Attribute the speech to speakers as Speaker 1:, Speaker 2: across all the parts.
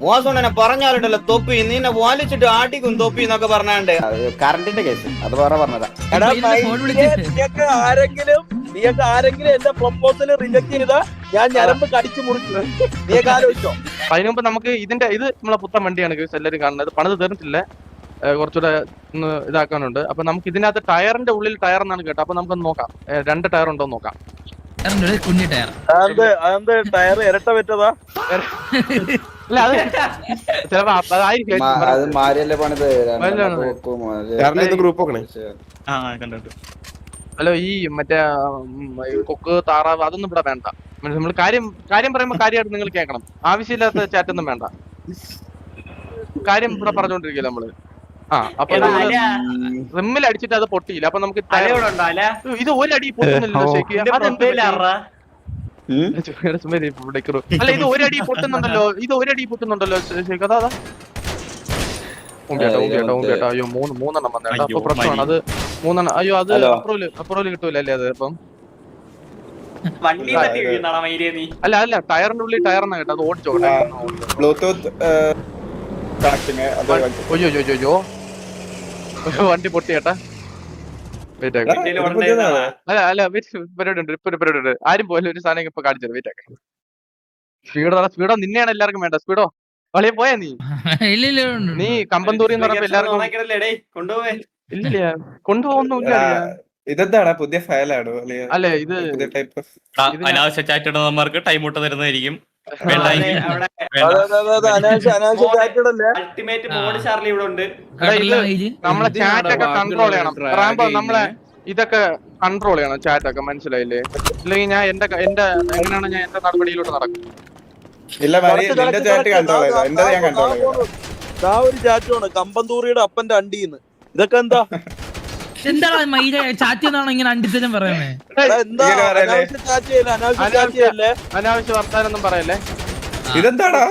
Speaker 1: മോസോണനെ പറഞ്ഞാലുണ്ടല്ലോ തൊപ്പി നിന്നെ വലിച്ചിട്ട് ആട്ടിക്കും തൊപ്പി എന്നൊക്കെ പറഞ്ഞാണ്ട് കറണ്ടിന്റെ കേസ് അത് വേറെ പറഞ്ഞതാ.
Speaker 2: നീയൊക്കെ ആരെങ്കിലും എന്റെ പ്രൊപ്പോസൽ റിജക്ട് ചെയ്താ ഞാൻ ഞരമ്പ് കടിച്ചു മുറിച്ചു. നീയൊക്കെ ആലോചിച്ചോ?
Speaker 3: അതിന് മുമ്പ് നമുക്ക് ഇത് നമ്മളെ പുത്തൻ വണ്ടിയാണ് കേസ് എല്ലാവരും കാണുന്നത്. പണിത് തീർന്നിട്ടില്ല, കുറച്ചുകൂടെ ഒന്ന് ഇതാക്കാനുണ്ട്. അപ്പൊ നമുക്ക് ഇതിനകത്ത് ടയറിന്റെ ഉള്ളിൽ ടയർ എന്നാണ് കേട്ടോ. അപ്പൊ നമുക്കൊന്ന് നോക്കാം 2 ടയർ ഉണ്ടോ നോക്കാം.
Speaker 4: കുഞ്ഞി ടയർ
Speaker 2: അതെന്ത് ടയർ ഇരട്ട വെച്ചതാ?
Speaker 3: അല്ല അത് ചിലപ്പോ അതായിരിക്കും.
Speaker 1: അത് മാരിയല്ലേ പണിത്
Speaker 3: ഹലോ, ഈ മറ്റേ കൊക്ക് താറാവ് അതൊന്നും ഇവിടെ വേണ്ട. നമ്മൾ കാര്യം പറയുമ്പോ കാര്യമായിട്ട് നിങ്ങൾ കേൾക്കണം. ആവശ്യമില്ലാത്ത ചാറ്റൊന്നും വേണ്ട. കാര്യം ഇവിടെ പറഞ്ഞോണ്ടിരിക്കില്ല നമ്മള്. അപ്പൊ റിമ്മിൽ അടിച്ചിട്ട് അത് പൊട്ടിയില്ല. അപ്പൊ നമുക്ക് ഇത് ഒരടി പൊട്ടുന്നില്ലല്ലോ ശരിക്കും. അല്ല ഇത് ഒരടി പൊട്ടുന്നുണ്ടല്ലോ, ശരിക്കും. അതാ ഊമ്പിയാട്ടോ. അയ്യോ 3 വന്നേട്ടാ. അപ്പൊ പ്രശ്നമാണ് അത് 3. അയ്യോ അത് അപ്രൂവല് കിട്ടൂല അല്ലേ അത്? അപ്പം അല്ല ടയറിന്റെ ഉള്ളിൽ ടയറെന്നാ കേട്ടോ. അത് ഓടിച്ചോട്ടെ. അയ്യോ വണ്ടി പൊട്ടിയേട്ടാ. അല്ല പരിപാടി ഉണ്ട്. ആരും പോലെ ഒരു സാധനം ഇപ്പൊ കാണിച്ചത്. വെയിറ്റ് ആക്കെ. സ്പീഡോ നിന്നെയാണ് എല്ലാവർക്കും വേണ്ട. സ്പീഡോ വളയെ പോയാ നീ കമ്പന്തൂരി എന്ന് പറഞ്ഞപ്പോ എല്ലാവർക്കും ഇല്ല കൊണ്ടുപോകുന്നില്ല.
Speaker 5: ഇതെന്താണ് പുതിയ ഫയലാണോ?
Speaker 3: അല്ലെ ഇത്
Speaker 6: അനാവശ്യ ചാറ്റിടുന്നവർക്ക് ടൈം ഇട്ട് തരുന്നതായിരിക്കും.
Speaker 3: നമ്മളെ ചാറ്റൊക്കെ കൺട്രോൾ ചെയ്യണം. നമ്മളെ ഇതൊക്കെ കൺട്രോൾ ചെയ്യണം ചാറ്റൊക്കെ, മനസ്സിലായില്ലേ? ഇല്ലെങ്കിൽ ഞാൻ എന്റെ എങ്ങനെയാണ് ഞാൻ എന്റെ നടപടിയിലോട്ട് നടക്കും.
Speaker 2: ഒരു ചാറ്റുമാണ് കമ്പന്തൂറിയുടെ അപ്പന്റെ അണ്ടിന്ന്. ഇതൊക്കെ എന്താ
Speaker 4: എന്താണ് ചാറ്റി എന്നാണ് ഇങ്ങനെ അണ്ടിത്തരം പറയുന്നേ?
Speaker 3: അനാവശ്യ വർത്താനൊന്നും പറയല്ലേ. ഇതെന്താടാ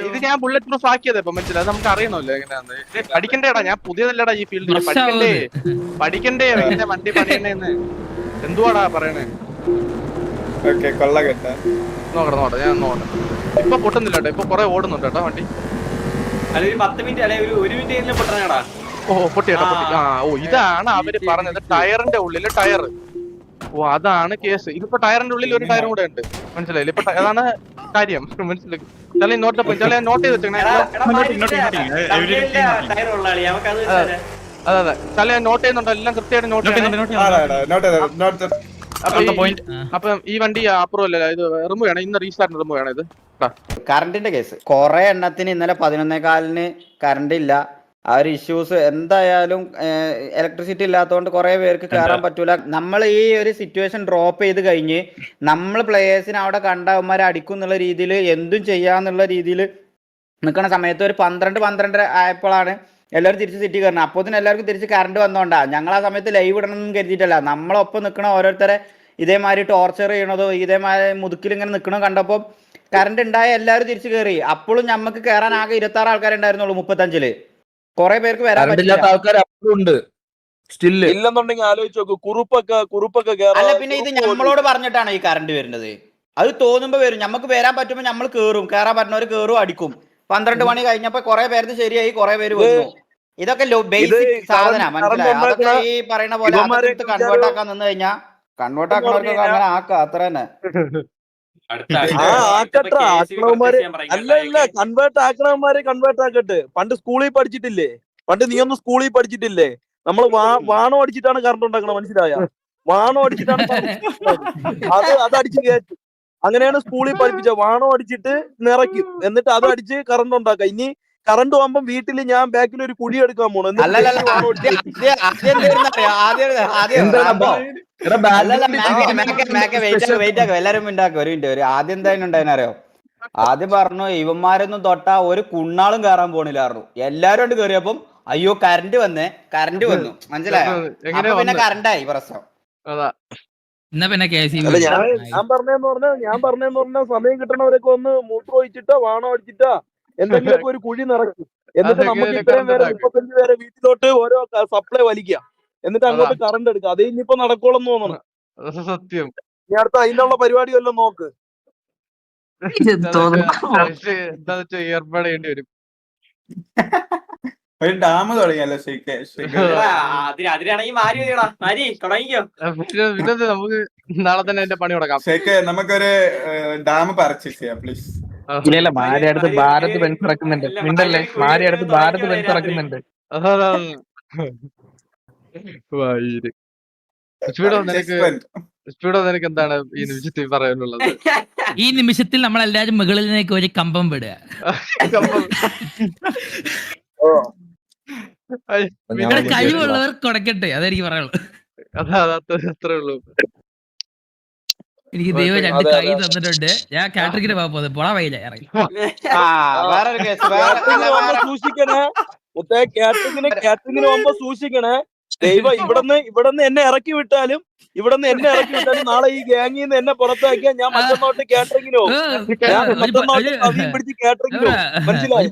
Speaker 3: ഇത് ഞാൻ ബുള്ളറ്റ് പ്രൂഫ് ആക്കിയത് ഇപ്പൊ മനസ്സിലായി. നമുക്ക് അറിയണമല്ലോ എങ്ങനെയാന്ന്. പഠിക്കണ്ടേടാ, ഞാൻ പുതിയതല്ലടാ ഈ ഫീൽഡിൽ. പഠിക്കണ്ടേ എങ്ങനെ വണ്ടി പണിയണേന്ന്. എന്തുവാടാ പറയണേ? നോക്കട്ടെ ഞാൻ നോക്കട്ടെ. ഇപ്പൊ പൊട്ടുന്നില്ല കേട്ടോ. ഇപ്പൊ കൊറേ ഓടുന്നുണ്ട് കേട്ടോ വണ്ടി. പൊട്ടിയേട്ടാ പൊട്ടി. ഇതാണ് അവര് പറഞ്ഞത്, ടയറിന്റെ ഉള്ളില് ടയർ. അതാണ് കേസ്. ഇതിപ്പോ ടയറിന്റെ ഉള്ളിൽ ഒരു ടയറും കൂടെ ഉണ്ട്, മനസ്സിലായില്ലേ? ഇപ്പൊ അതാണ് കാര്യം, മനസ്സിലായി? ചില നോട്ട് ചെയ്ത് വെച്ചേ. അതെ ചില നോട്ട് ചെയ്യുന്നുണ്ടോ? എല്ലാം കൃത്യമായിട്ട് നോട്ട് ചെയ്യുന്നുണ്ട്. അപ്പം ഈ വണ്ടി അപ്രൂവൽ അല്ല, ഇത് റിമൂവ് ചെയ്യണം. ഇന്ന് റീസ്റ്റാർട്ട് റിമൂവ് ചെയ്യണം. ഇത്
Speaker 1: കറണ്ടിന്റെ കേസ് കുറെ എണ്ണത്തിന് ഇന്നലെ 11:15 കറണ്ട് ഇല്ല. ആ ഒരു ഇഷ്യൂസ് എന്തായാലും ഇലക്ട്രിസിറ്റി ഇല്ലാത്തതുകൊണ്ട് കുറെ പേർക്ക് കയറാൻ പറ്റൂല. നമ്മൾ ഈ ഒരു സിറ്റുവേഷൻ ഡ്രോപ്പ് ചെയ്ത് കഴിഞ്ഞ് നമ്മൾ പ്ലേയേഴ്സിനെ അവിടെ കണ്ടവന്മാരെ അടിക്കും എന്നുള്ള രീതിയിൽ എന്തും ചെയ്യാന്നുള്ള രീതിയിൽ നിൽക്കുന്ന സമയത്ത് ഒരു 12 ആയപ്പോഴാണ് എല്ലാവരും തിരിച്ച് സിറ്റി കയറണം. അപ്പോൾ തന്നെ എല്ലാവർക്കും തിരിച്ച് കറണ്ട് വന്നോണ്ടാ. ഞങ്ങൾ ആ സമയത്ത് ലൈവ് ഇടണമെന്ന് കരുതിയിട്ടല്ല, നമ്മളൊപ്പം നിൽക്കണ ഓരോരുത്തരെ ഇതേമാതിരി ടോർച്ചർ ചെയ്യണതോ ഇതേമാതിരി മുതുക്കിൽ ഇങ്ങനെ നിൽക്കണോ കണ്ടപ്പോൾ കറണ്ട് ഉണ്ടായ എല്ലാവരും തിരിച്ച് കയറി. അപ്പോഴും നമുക്ക് കയറാൻ ആകെ 26 ആൾക്കാരുണ്ടായിരുന്നുള്ളൂ 35-ല്. കുറെ പേർക്ക് വരാൻ പറ്റില്ല.
Speaker 2: ഇല്ലെന്നുണ്ടെങ്കിൽ ആലോചിച്ച് നോക്കൂ. കുറുപ്പൊക്കെ
Speaker 1: അല്ല പിന്നെ ഇത് നമ്മളോട് പറഞ്ഞിട്ടാണ് ഈ കറണ്ട് വരുന്നത്. അത് തോന്നുമ്പോ വരും. നമുക്ക് വരാൻ പറ്റുമ്പോ നമ്മൾ കേറും, കയറാൻ പറ്റുന്നവർ കേറും, അടിക്കും. 12 മണി കഴിഞ്ഞപ്പോ കുറെ പേർക്ക് ശരിയായി, കുറെ പേര് വന്നു. ഇതൊക്കെ ബേസിക് സാധന, മനസ്സിലായി? അതൊക്കെ ഈ പറയുന്ന പോലെ കൺവേർട്ട് ആക്കാൻ നിന്ന് കഴിഞ്ഞാൽ കൺവേർട്ട് ആക്കണവർക്കൊക്കെ അങ്ങനെ ആക്കാം, അത്ര തന്നെ.
Speaker 2: അല്ല കൺവേർട്ട് ആക്കട്ടെ. പണ്ട് സ്കൂളിൽ പഠിച്ചിട്ടില്ലേ? നീയൊന്നും സ്കൂളിൽ പഠിച്ചിട്ടില്ലേ? നമ്മള് വാണം അടിച്ചിട്ടാണ് കറണ്ട് ഉണ്ടാക്കണം, മനസ്സിലായ? വാണം അടിച്ചിട്ടാണ് അത് അടിച്ച് കയറ്റും. അങ്ങനെയാണ് സ്കൂളിൽ പഠിപ്പിച്ച. വാണം അടിച്ചിട്ട് നിറയ്ക്കും, എന്നിട്ട് അത് അടിച്ച് കറണ്ട് ഉണ്ടാക്കാം. ഇനി കറണ്ട് പോകുമ്പോ വീട്ടിൽ ഞാൻ ബാക്കിൽ ഒരു കുഴി എടുക്കാൻ പോണു.
Speaker 1: എല്ലാരും ഉണ്ടാക്കും. ഒരു മിനിറ്റ്, ആദ്യം എന്തായാലും ഉണ്ടായെന്നറിയോ? ആദ്യം പറഞ്ഞു ഇവന്മാരൊന്നും തൊട്ടാ ഒരു കുണ്ണാളും കയറാൻ പോണില്ലായിരുന്നു. എല്ലാരും കൊണ്ട് കയറിയപ്പം അയ്യോ കറണ്ട് വന്നു, മനസ്സിലായോ? അപ്പൊ പിന്നെ കറണ്ടായി പ്രശ്നം.
Speaker 4: ഞാൻ
Speaker 2: പറഞ്ഞെന്ന് പറഞ്ഞാൽ സമയം കിട്ടണവരൊക്കെ ഒന്ന് മൂത്രം ഒഴിച്ചിട്ടോ വാണം അടിച്ചിട്ടോ എന്തെങ്കിലുമൊക്കെ ഒരു കുഴി നിറയ്ക്കും. എന്നിട്ട് നമുക്ക് ഇത്രയും പേരെ 35 പേരെ വീട്ടിലോട്ട് ഓരോ സപ്ലൈ വലിക്കുക. എന്നിട്ട് അങ്ങോട്ട് കറണ്ട് എടുക്കുക. അതേ ഇനിയിപ്പോ നടക്കോളെന്ന് തോന്നണം.
Speaker 3: സത്യം.
Speaker 2: ഇനി അടുത്ത അതിനുള്ള പരിപാടി വല്ലതും നോക്ക്.
Speaker 3: എന്താ വെച്ചാൽ ഏർപ്പാട് ചെയ്യേണ്ടി വരും.
Speaker 5: ഒരു ഡാം തുടങ്ങിയല്ലോ ഷെയ്ക്ക്.
Speaker 1: അതിനാണെങ്കിൽ മാരി തുടങ്ങിക്കോ.
Speaker 3: പിന്നെ നമുക്ക് നാളെ തന്നെ എന്റെ പണി തുടങ്ങാം.
Speaker 5: ഷെയ്ക്ക് നമുക്കൊരു ഡാം പർച്ചേസ് ചെയ്യാം പ്ലീസ്.
Speaker 7: ഇല്ല മാരി അടുത്ത് ഭാരത് ബെൻസ് ഇറക്കുന്നുണ്ട്. മിണ്ടല്ലേ, മാരി അടുത്ത് ഭാരത് ബെൻസ് ഇറക്കുന്നുണ്ട്.
Speaker 3: സ്പീഡോ നിനക്ക് എന്താണ് ഈ നിമിഷത്തിൽ പറയാനുള്ളത്?
Speaker 4: ഈ നിമിഷത്തിൽ നമ്മൾ എല്ലാവരും മുകളിലേക്ക് ഒരു കമ്പം വിടുക. ഇവിടെ കഴിവുള്ളവർ കൊടുക്കട്ടെ, അതെനിക്ക് പറയാനുള്ളൂ.
Speaker 3: അത്രേ ഉള്ളൂ.
Speaker 4: എനിക്ക് ദൈവം 2 കൈ തന്നിട്ടുണ്ട്. ഞാൻ കാറ്ററിങ്ങിന് പോകാൻ പോകുന്നത് പോളാ വൈകില്ല ഇറങ്ങി.
Speaker 2: സൂക്ഷിക്കണേ കാറ്ററിങ്ങിന് പോകുമ്പോ സൂക്ഷിക്കണേ. ദൈവം ഇവിടുന്ന് എന്നെ ഇറക്കി വിട്ടാലും നാളെ ഈ ഗ്യാങ്ങിൽ നിന്ന് എന്നെ പുറത്താക്കിയാൽ ഞാൻ മറ്റന്നോട്ട് കാറ്ററിങ്ങിന് പോകും. പിടിച്ച് കാറ്ററിങ്ങിന് പോകും. മനസ്സിലായി?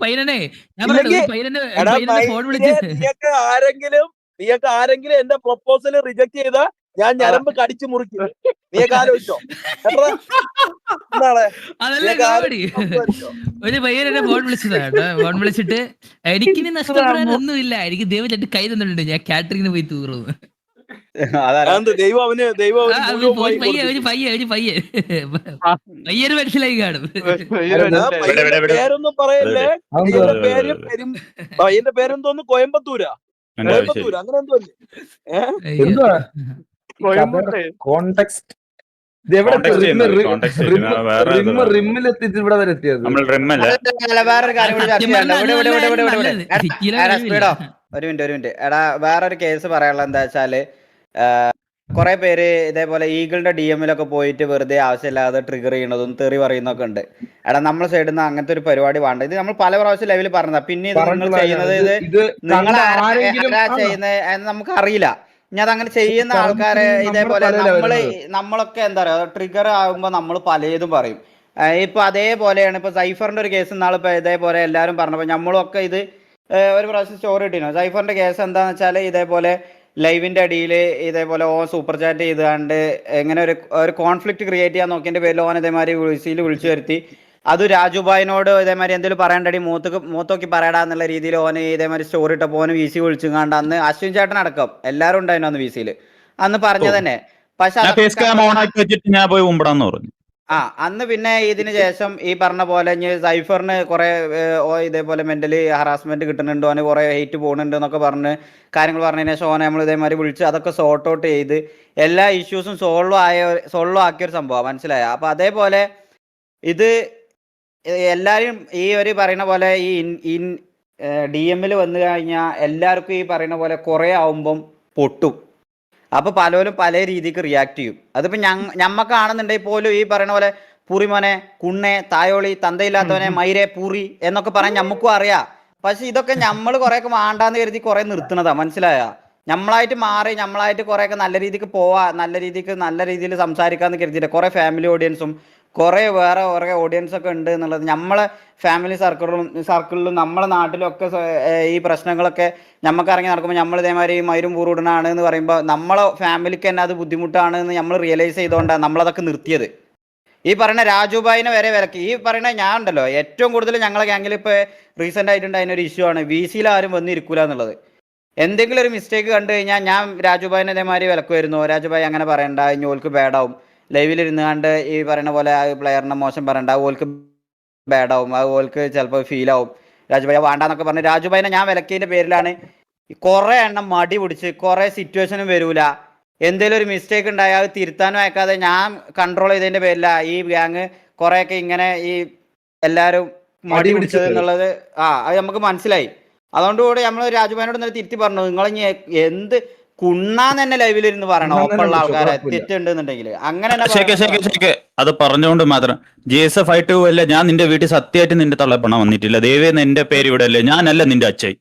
Speaker 2: നീയൊക്കെ ആരെങ്കിലും എന്റെ പ്രൊപ്പോസൽ റിജക്ട് ചെയ്താ ഞാൻ ഞരമ്പ് കടിച്ചു മുറിക്കും. നീയൊക്കെ ആലോചിച്ചോ?
Speaker 4: ഒരു പയ്യനെ ഫോൺ വിളിച്ചതാ. ഫോൺ വിളിച്ചിട്ട് എനിക്കിനി നഷ്ടപ്പെടാനൊന്നുമില്ല, എനിക്ക് ദൈവം 2 കൈ തന്നിട്ടുണ്ട്, ഞാൻ കാറ്ററിങ്ങിന് പോയി തൂറുന്നു. പയ്യന് മനസ്സിലായി കാണും.
Speaker 2: പേരൊന്നും പറയല്ലേ. പയ്യന്റെ പേരെന്തോന്ന്? കോയമ്പത്തൂരാ അങ്ങനെ എന്തോ
Speaker 7: കോണ്ടെക്സ്റ്റ് റിമ്മിലെത്തിച്ച് ഇവിടെ വരെ എത്തിയത്.
Speaker 1: വേറൊരു കാര്യം കൂടി ചർച്ച ചെയ്യണ്ട. ഒരു മിനിറ്റ് എടാ, വേറൊരു കേസ് പറയാനുള്ള എന്താ വെച്ചാല്, കുറെ പേര് ഇതേപോലെ ഈഗിളിന്റെ DMലൊക്കെ പോയിട്ട് വെറുതെ ആവശ്യമില്ലാതെ ട്രിഗർ ചെയ്യണതും തെറി പറയുന്നൊക്കെ ഉണ്ട്. എടാ, നമ്മളെ സൈഡിൽ നിന്ന് അങ്ങനത്തെ ഒരു പരിപാടി വേണ്ട. ഇത് നമ്മൾ പല പ്രാവശ്യം ലൈവിൽ പറഞ്ഞതാ. പിന്നെ ഇത് നിങ്ങൾ ചെയ്യുന്നത് നിങ്ങൾ ആരാ ചെയ്യുന്നത് നമുക്ക് അറിയില്ല. ഇനി അതങ്ങനെ ചെയ്യുന്ന ആൾക്കാരെ ഇതേപോലെ നമ്മളൊക്കെ എന്താ പറയാ, ട്രിഗർ ആകുമ്പോ നമ്മൾ പലതും പറയും. ഇപ്പൊ അതേപോലെയാണ് ഇപ്പൊ സൈഫറിന്റെ ഒരു കേസ് ഇന്നാൾ ഇപ്പൊ ഇതേപോലെ എല്ലാവരും പറഞ്ഞപ്പോ നമ്മളൊക്കെ ഇത് ഒരു പ്രാവശ്യം സ്റ്റോറി ഇട്ടിരുന്നു. സൈഫറിന്റെ കേസ് എന്താന്ന് വെച്ചാല് ഇതേപോലെ ലൈവിന്റെ അടിയിൽ ഇതേപോലെ സൂപ്പർ ചാറ്റ് ചെയ്താണ്ട് എങ്ങനെ ഒരു കോൺഫ്ലിക്ട് ക്രിയേറ്റ് ചെയ്യാൻ നോക്കിയതിന്റെ പേരിൽ ഓൻ ഇതേമാതിരി വിളിച്ചു വരുത്തി. അത് രാജുഭായിനോട് ഇതേമാതിരി എന്തെങ്കിലും പറയേണ്ടടി മൂത്തോക്കി പറയടാ എന്നുള്ള രീതിയിൽ ഓന് ഇതേമാതിരി സ്റ്റോറി ഇട്ടപ്പോ ഓന് VC വിളിച്ചുങ്ങാണ്ട് അന്ന് അശ്വിൻ ചേട്ടൻ അടക്കം എല്ലാവരും ഉണ്ടായിരുന്നു അന്ന് VCയിൽ അന്ന് പറഞ്ഞു തന്നെ. പക്ഷെ അന്ന് പിന്നെ ഇതിന് ശേഷം ഈ പറഞ്ഞ പോലെ സൈഫറിന് കുറെ ഇതേപോലെ മെന്റലി ഹറാസ്മെന്റ് കിട്ടുന്നുണ്ട്, ഓന് കുറെ ഹെയ്റ്റ് പോകുന്നുണ്ട് എന്നൊക്കെ പറഞ്ഞ് കാര്യങ്ങൾ പറഞ്ഞതിന് ശേഷം ഓനെ നമ്മൾ ഇതേമാതിരി വിളിച്ച് അതൊക്കെ സോർട്ട് ഔട്ട് ചെയ്ത് എല്ലാ ഇഷ്യൂസും സോൾവ് ആക്കിയൊരു സംഭവമാണ്. മനസ്സിലായ? അപ്പൊ അതേപോലെ ഇത് എല്ലാവരും ഈ ഒരു പറയുന്ന പോലെ ഈ DMൽ വന്നു കഴിഞ്ഞാൽ എല്ലാവർക്കും ഈ പറയുന്ന പോലെ കുറെ ആവുമ്പം പൊട്ടും. അപ്പൊ പലരും പല രീതിക്ക് റിയാക്ട് ചെയ്യും. അതിപ്പോ ഞമ്മക്കാണെന്നുണ്ടെങ്കിൽ പോലും ഈ പറയുന്ന പോലെ പൂറിമോനെ, കുണ്ണെ, തായോളി, തന്തയില്ലാത്തവനെ, മൈരെ, പൂറി എന്നൊക്കെ പറയാൻ ഞമ്മക്കും അറിയാം. പക്ഷെ ഇതൊക്കെ നമ്മൾ കുറെയൊക്കെ വേണ്ടാന്ന് കരുതി കുറെ നിർത്തുന്നതാ. മനസ്സിലായ? നമ്മളായിട്ട് മാറി നമ്മളായിട്ട് കുറെയൊക്കെ നല്ല രീതിക്ക് പോവാ, നല്ല രീതിയിൽ സംസാരിക്കാന്ന് കരുതിയിട്ട് കുറെ ഫാമിലി ഓഡിയൻസും കുറെ വേറെ കുറെ ഓഡിയൻസ് ഒക്കെ ഉണ്ട് എന്നുള്ളത് നമ്മളെ ഫാമിലി സർക്കിളിലും നമ്മളെ നാട്ടിലൊക്കെ ഈ പ്രശ്നങ്ങളൊക്കെ നമുക്ക് ഇറങ്ങി നടക്കുമ്പോൾ നമ്മൾ ഇതേമാതിരി മൈരും പൂറൂടനാണ് എന്ന് പറയുമ്പോൾ നമ്മളെ ഫാമിലിക്ക് തന്നെ അത് ബുദ്ധിമുട്ടാണ് എന്ന് നമ്മൾ റിയലൈസ് ചെയ്തുകൊണ്ടാണ് നമ്മളതൊക്കെ നിർത്തിയത്. ഈ പറയുന്ന രാജുഭായിനെ വരെ വിലക്കി. ഈ പറയുന്ന ഞാൻ ഉണ്ടല്ലോ ഏറ്റവും കൂടുതൽ ഞങ്ങളെ ഗ്യാങ്ങിൽ ഇപ്പോൾ റീസെൻ്റ് ആയിട്ടുണ്ട് അതിനൊരു ഇഷ്യൂ ആണ് VCയിൽ ആരും വന്നിരിക്കൂല എന്നുള്ളത്. എന്തെങ്കിലും ഒരു മിസ്റ്റേക്ക് കണ്ടു കഴിഞ്ഞാൽ ഞാൻ രാജുഭായിനെ ഇതേമാതിരി വിലക്കുമായിരുന്നു. രാജുഭായി അങ്ങനെ പറയണ്ട, ഇനി ഓൾക്ക് ബാഡാവും. ലൈവിലിരുന്ന് കണ്ട് ഈ പറയുന്ന പോലെ ആ പ്ലെയറിനെ മോശം പറയണ്ട, ഓൾക്ക് ബാഡാവും, അത് ഓൾക്ക് ചിലപ്പോൾ ഫീലാവും. രാജുഭായി വേണ്ടാന്നൊക്കെ പറഞ്ഞ് രാജുഭായിനെ ഞാൻ വിലക്കിയതിൻ്റെ പേരിലാണ് കുറേ എണ്ണം മടി പിടിച്ച് കുറേ സിറ്റുവേഷനും വരൂല. എന്തെങ്കിലും ഒരു മിസ്റ്റേക്ക് ഉണ്ടായാൽ അത് തിരുത്താനും അയക്കാതെ ഞാൻ കൺട്രോൾ ചെയ്തതിൻ്റെ പേരില ഈ ഗ്യാങ് കുറേയൊക്കെ ഇങ്ങനെ ഈ എല്ലാവരും മടി പിടിച്ചത് എന്നുള്ളത് അത് നമുക്ക് മനസ്സിലായി. അതുകൊണ്ടുകൂടി നമ്മൾ രാജുഭായിനോട് ഇന്നലെ തിരുത്തി പറഞ്ഞു, നിങ്ങളിനി എന്ത് കുണ്ണാന്ന് തന്നെ ലൈവിലിരുന്ന് പറയണം ഒപ്പമുള്ള ആൾക്കാരെ തെറ്റുണ്ടെന്നുണ്ടെങ്കിൽ. അങ്ങനെ
Speaker 8: അത് പറഞ്ഞുകൊണ്ട് മാത്രം GSF ആയിട്ട് അല്ല, ഞാൻ നിന്റെ വീട്ടിൽ സത്യമായിട്ട് നിന്റെ തള്ളപ്പണ വന്നിട്ടില്ല. ദൈവം എന്റെ പേര് ഇവിടെ അല്ലേ, ഞാനല്ല നിന്റെ അച്ഛൻ.